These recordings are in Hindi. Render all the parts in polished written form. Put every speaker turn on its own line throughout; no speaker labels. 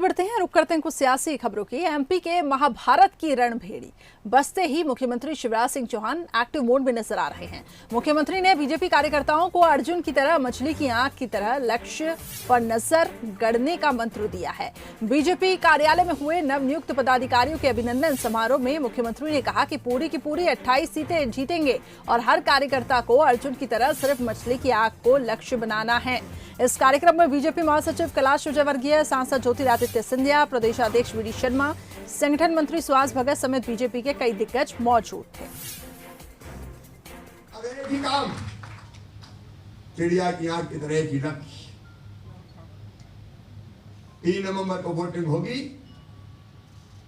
बढ़ते हैं, रुक करते हैं कुछ सियासी खबरों की। एमपी के महाभारत की रणभेड़ी बसते ही मुख्यमंत्री शिवराज सिंह चौहान एक्टिव मोड में नजर आ रहे हैं। मुख्यमंत्री ने बीजेपी कार्यकर्ताओं को अर्जुन की तरह, मछली की आंख की तरह लक्ष्य पर नजर गड़ने का मंत्र दिया है। बीजेपी कार्यालय में हुए नवनियुक्त पदाधिकारियों के अभिनंदन समारोह में मुख्यमंत्री ने कहा कि पूरी की पूरी 28 सीटें जीतेंगे और हर कार्यकर्ता को अर्जुन की तरह सिर्फ मछली की आंख को लक्ष्य बनाना है। इस कार्यक्रम में बीजेपी महासचिव कैलाश विजयवर्गीय, सांसद ज्योतिरादित्य सिंधिया, प्रदेशाध्यक्ष वी डी शर्मा, संगठन मंत्री सुहास भगत समेत बीजेपी के कई दिग्गज मौजूद थे।
अब एक ही काम, चिड़िया की आंख की तरह एक ही लक्ष्य। 3 नवंबर को वोटिंग होगी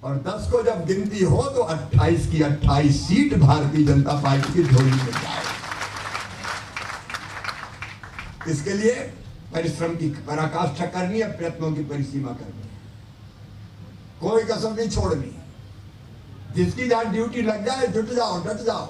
और 10 को जब गिनती हो तो 28 की 28 सीट भारतीय जनता पार्टी की झोली में जाए। इसके लिए परिश्रम की पराकाष्ठा करनी है, प्रयत्नों की परिसीमा करनी है, कोई कसर नहीं छोड़नी। जिसकी जहां ड्यूटी लग जाए जुट जाओ, डट जाओ।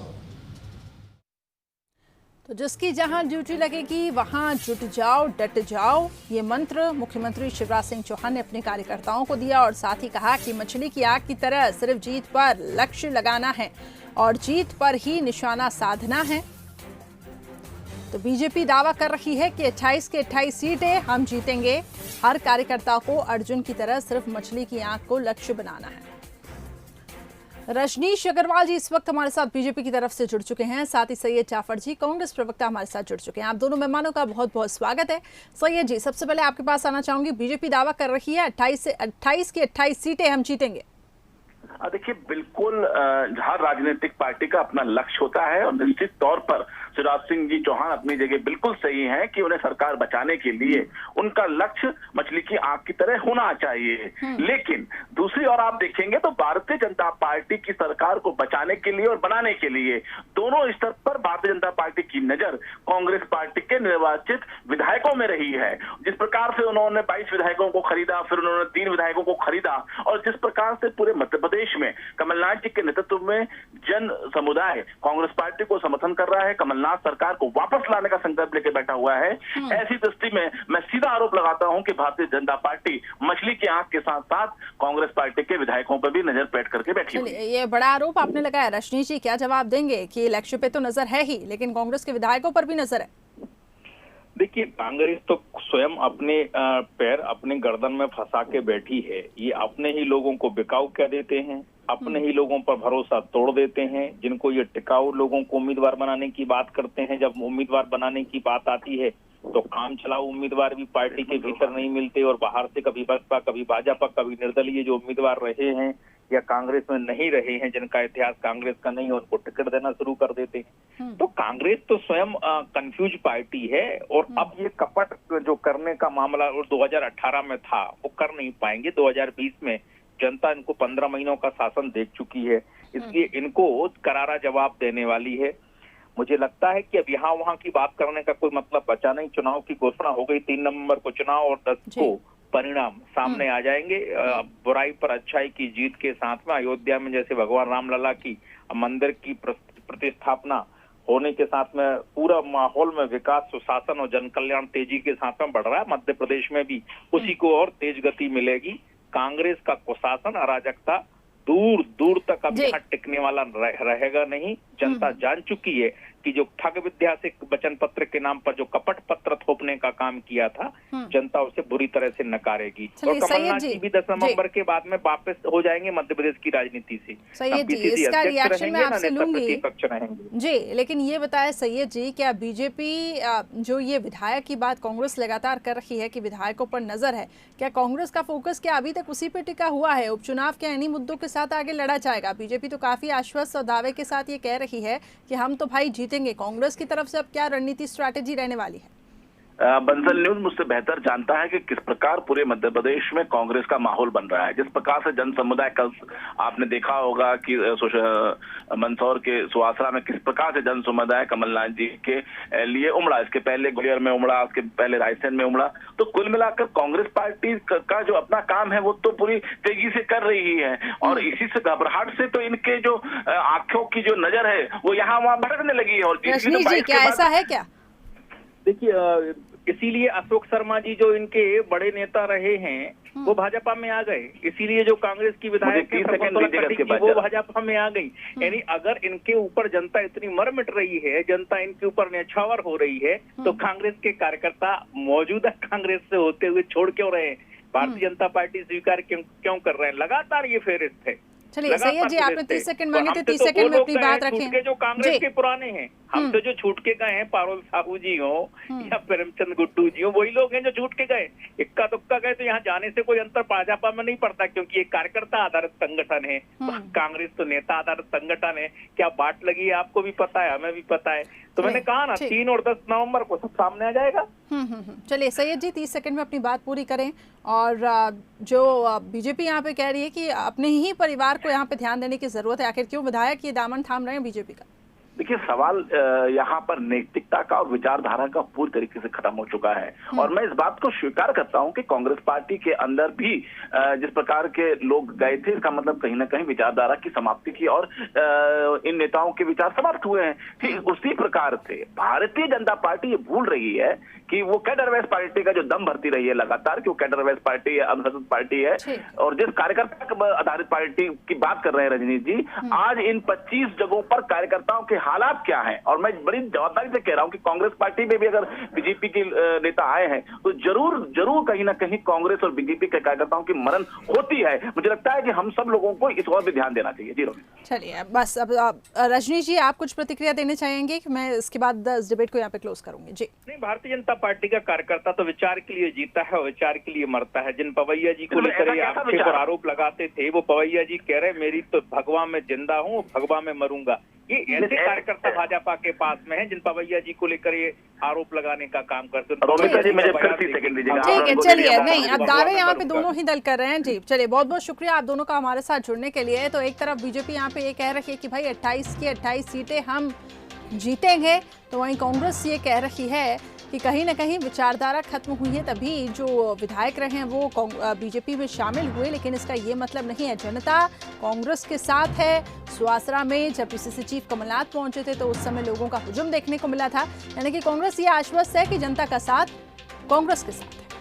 तो जिसकी जहां ड्यूटी लगेगी वहां जुट जाओ, डट जाओ, ये मंत्र मुख्यमंत्री शिवराज सिंह चौहान ने अपने कार्यकर्ताओं को दिया और साथ ही कहा कि मछली की आंख की तरह सिर्फ जीत पर लक्ष्य लगाना है और जीत पर ही निशाना साधना है। तो बीजेपी दावा कर रही है कि 28 के 28 सीटें हम जीतेंगे। हर कार्यकर्ता को अर्जुन की तरह सिर्फ मछली की आंख को लक्ष्य बनाना है। रजनीश अग्रवाल जी इस वक्त हमारे साथ बीजेपी की तरफ से जुड़ चुके हैं, साथ ही सैयद जाफर जी कांग्रेस प्रवक्ता हमारे साथ जुड़ चुके हैं। आप दोनों मेहमानों का बहुत बहुत स्वागत है। सैयद जी, सबसे पहले आपके पास आना चाहूंगी। बीजेपी दावा कर रही है 28 की 28 सीटें हम जीतेंगे।
देखिए, बिल्कुल हर राजनीतिक पार्टी का अपना लक्ष्य होता है और निश्चित तौर पर शिवराज सिंह जी चौहान अपनी जगह बिल्कुल सही हैं कि उन्हें सरकार बचाने के लिए उनका लक्ष्य मछली की आंख की तरह होना चाहिए। लेकिन दूसरी ओर आप देखेंगे तो भारतीय जनता पार्टी की सरकार को बचाने के लिए और बनाने के लिए दोनों स्तर पर भारतीय जनता पार्टी की नजर कांग्रेस पार्टी के निर्वाचित विधायकों में रही है। जिस प्रकार से उन्होंने 22 विधायकों को खरीदा, फिर उन्होंने 3 विधायकों को खरीदा और जिस प्रकार से पूरे मध्य प्रदेश में कमलनाथ जी के नेतृत्व में जन समुदाय कांग्रेस पार्टी को समर्थन कर रहा है, कमलनाथ सरकार को वापस लाने का संकल्प लेकर बैठा हुआ है। ऐसी दृष्टि में मैं सीधा आरोप लगाता हूं कि भारतीय जनता पार्टी मछली की आंख के साथ साथ कांग्रेस पार्टी के विधायकों पर भी नजर पेट करके बैठी हुई है।
ये बड़ा आरोप आपने लगाया। रजनीश जी क्या जवाब देंगे कि इलेक्शन पे तो नजर है ही, लेकिन कांग्रेस के विधायकों पर भी नजर है?
देखिए, कांग्रेस तो स्वयं अपने पैर अपने गर्दन में फंसा के बैठी है। ये अपने ही लोगों को बिकाऊ कह देते हैं, अपने ही लोगों पर भरोसा तोड़ देते हैं। जिनको ये टिकाऊ लोगों को उम्मीदवार बनाने की बात करते हैं, जब उम्मीदवार बनाने की बात आती है तो काम चलाऊ उम्मीदवार भी पार्टी के भीतर नहीं मिलते और बाहर से कभी बसपा, कभी भाजपा, कभी निर्दलीय जो उम्मीदवार रहे हैं या कांग्रेस में नहीं रहे हैं, जिनका इतिहास कांग्रेस का नहीं, उनको टिकट देना शुरू कर देते हैं। तो कांग्रेस तो स्वयं कंफ्यूज पार्टी है और अब ये कपट जो करने का मामला 2018 में था वो कर नहीं पाएंगे। 2020 में जनता इनको 15 महीनों का शासन देख चुकी है, इसलिए इनको करारा जवाब देने वाली है। मुझे लगता है कि अब यहाँ वहाँ की बात करने का कोई मतलब बचा नहीं। चुनाव की घोषणा हो गई, 3 नवंबर को चुनाव और 10 को परिणाम सामने आ जाएंगे। बुराई पर अच्छाई की जीत के साथ में अयोध्या में जैसे भगवान रामलला की मंदिर की प्रतिष्ठापना होने के साथ में पूरा माहौल में विकास, सुशासन और जन कल्याण तेजी के साथ में बढ़ रहा है। मध्य प्रदेश में भी उसी को और तेज गति मिलेगी। कांग्रेस का कुशासन, अराजकता दूर दूर तक अब यहाँ टिकने वाला रहेगा नहीं। जनता जान चुकी है कि जो ठग विद्या से वचन पत्र के नाम पर जो कपट पत्र थोपने का काम किया था, जनता उसे बुरी तरह से नकारेगी और कमलनाथ जी भी 10 नवंबर के बाद में वापस हो जाएंगे मध्य प्रदेश की राजनीति से।
सैयद जी, इसका रिएक्शन मैं आपसे लूंगी जी, लेकिन ये बताया सैयद जी, क्या बीजेपी जो ये विधायक की बात कांग्रेस लगातार कर रही है कि विधायकों पर नजर है, क्या कांग्रेस का फोकस क्या अभी तक उसी पे टिका हुआ है? उपचुनाव के इन्हीं मुद्दों के साथ आगे लड़ा जाएगा? बीजेपी तो काफी आश्वस्त और दावे के साथ ये कह रही है कि हम तो भाई जीतेंगे। कांग्रेस की तरफ से अब क्या रणनीति, स्ट्रैटेजी रहने वाली है?
बंसल न्यूज मुझसे बेहतर जानता है कि किस प्रकार पूरे मध्य प्रदेश में कांग्रेस का माहौल बन रहा है। जिस प्रकार से जन समुदाय, कल आपने देखा होगा कि मंदसौर के सुवासरा में किस प्रकार से जन समुदाय कमलनाथ जी के लिए उमड़ा। इसके पहले ग्वालियर में उमड़ा, उसके पहले रायसेन में उमड़ा। तो कुल मिलाकर कांग्रेस पार्टी का जो अपना काम है वो तो पूरी तेजी से कर रही है और इसी से घबराहट से तो इनके जो आंखों की जो नजर है वो यहाँ वहाँ भटकने लगी है। और
रजनीश जी, क्या ऐसा है क्या?
देखिए, इसीलिए अशोक शर्मा जी जो इनके बड़े नेता रहे हैं वो भाजपा में आ गए। इसीलिए जो कांग्रेस की विधायक वो भाजपा में आ गई। यानी अगर इनके ऊपर जनता इतनी मर मिट रही है, जनता इनके ऊपर न्यौछावर हो रही है, तो कांग्रेस के कार्यकर्ता मौजूदा कांग्रेस से होते हुए छोड़ क्यों रहे हैं? भारतीय जनता पार्टी स्वीकार क्यों कर रहे हैं? लगातार ये फेरिस्त है।
चलिए सैयद जी, आपने 30 सेकंड मांगे थे, 30 सेकंड में अपनी बात रखें।
जो कांग्रेस के पुराने हैं, हमसे जो छूट के गए हैं, पारुल साहू जी हो या प्रेमचंद गुड्डू जी हो, वही लोग हैं जो छूट के गए। इक्का दुक्का गए तो यहाँ जाने से कोई अंतर भाजपा में नहीं पड़ता, क्योंकि ये कार्यकर्ता आधारित संगठन है, कांग्रेस तो नेता आधारित संगठन है। क्या बाट लगी है आपको भी पता है, हमें भी पता है। तो मैंने कहा ना 3 और 10 नवंबर को सब सामने आ जाएगा।
चलिए सैयद जी, 30 सेकंड में अपनी बात पूरी करें। और जो बीजेपी यहाँ पे कह रही है कि अपने ही परिवार को यहाँ पे ध्यान देने की जरूरत है, आखिर क्यों विधायक ये दामन थाम रहे हैं बीजेपी का?
देखिए, सवाल यहाँ पर नैतिकता का और विचारधारा का पूरी तरीके से खत्म हो चुका है। और मैं इस बात को स्वीकार करता हूँ कि कांग्रेस पार्टी के अंदर भी जिस प्रकार के लोग गए थे, इसका मतलब कहीं ना कहीं विचारधारा की समाप्ति की और इन नेताओं के विचार समाप्त हुए हैं। ठीक उसी प्रकार से भारतीय जनता पार्टी ये भूल रही है कि वो कैडरवेस पार्टी का जो दम भरती रही है लगातार, कि वो कैडरवेस पार्टी है, अनुसूचित पार्टी है, और जिस कार्यकर्ता आधारित पार्टी की बात कर रहे हैं रजनीश जी, आज इन 25 जगहों पर कार्यकर्ताओं के हालात क्या हैं। और मैं बड़ी जवाबदारी से कह रहा हूं कि कांग्रेस पार्टी में भी अगर बीजेपी के नेता आए हैं तो जरूर कहीं ना कहीं कांग्रेस और बीजेपी के कार्यकर्ताओं की मरण होती है। मुझे लगता है कि हम सब लोगों को इस और भी ध्यान देना चाहिए। जी
चलिए, बस अब रजनीश जी, आप कुछ प्रतिक्रिया देना चाहेंगे कि मैं इसके बाद इस डिबेट को यहाँ पे क्लोज करूंगी? जी
नहीं, भारतीय जनता पार्टी का कार्यकर्ता तो विचार के लिए जीता है और विचार के लिए मरता है। जिन पवैया जी को लेकर आक्षेप और आरोप लगाते थे, वो पवैया जी कह रहे मेरी तो भगवा में जिंदा हूँ, भगवा में मरूंगा। ये ऐसे कार्यकर्ता भाजपा के पास में हैं जिन पवैया जी को लेकर ये आरोप लगाने का काम करते हैं।
ठीक है, चलिए, नहीं अब दावे यहाँ पे दोनों ही दल कर रहे हैं। जी चलिए, बहुत बहुत शुक्रिया आप दोनों का हमारे साथ जुड़ने के लिए। तो एक तरफ बीजेपी यहाँ पे ये कह रही है कि भाई 28 की 28 सीटें हम जीतेंगे, तो वहीं कांग्रेस ये कह रही है कि कहीं ना कहीं विचारधारा खत्म हुई है, तभी जो विधायक रहे हैं वो बीजेपी में शामिल हुए। लेकिन इसका ये मतलब नहीं है, जनता कांग्रेस के साथ है। सुवासरा में जब पीसीसी चीफ कमलनाथ पहुंचे थे तो उस समय लोगों का हुजूम देखने को मिला था। यानी कि कांग्रेस ये आश्वस्त है कि जनता का साथ कांग्रेस के साथ है।